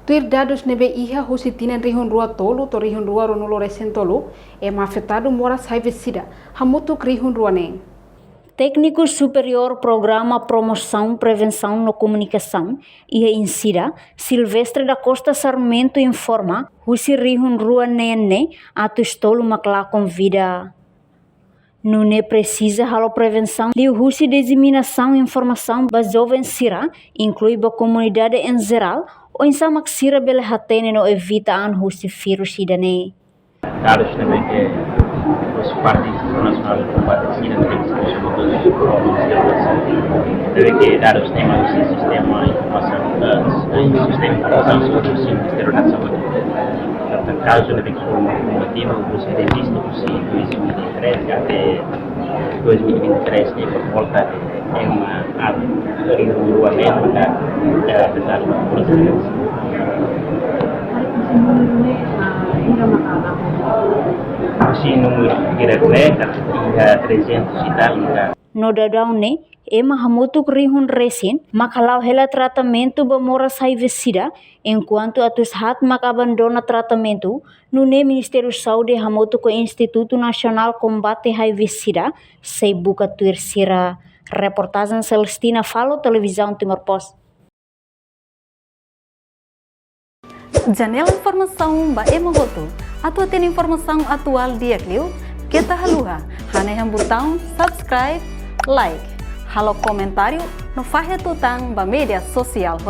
Tuir dados nebe iha husi tinan rihun rua tolu to rihun rua ronulo resen tolu afetado mora saivesida hamutu rihun rua neng. Técnico Superior Programa Promoção Prevenção no Comunicação e Insira, Silvestre da Costa Sarmento informa husi rihun rua nene atu estolo makla convida. Nune precisa halo prevenção li husi disseminação informação ba jovem sira, inclui ba comunidade em geral, ou em samak sira bele hatene no evita an husi vírus idane. Dados também que os partes internacionais de combate à SIDA têm que ser todos os problemas de relação. Deve que dados têm um sistema de informação, sistema de informação sobre o Ministério da Saúde. Portanto, caso deve que por um motivo você desista do 2023 até 2023 tem por volta de uma regulamento da brasileira. Masih número kira-kira 300 e tal. No dadaune, mahamutu rihun resin, makalau hela tratamento bamora saivesida, enquanto atus hat makabandona tratamento, nune Ministério Saúde hamutu ko Instituto Nacional Combate Raivesida, sei buka tuir sira. Reportagem Celestina Falo, Televisão Timor Post. Janela informação ba emogoto. Atua tem informação atual dia clio. Kita haluha. Haneham botão subscribe, like. Halo comentário no farre tutang ba media sosial.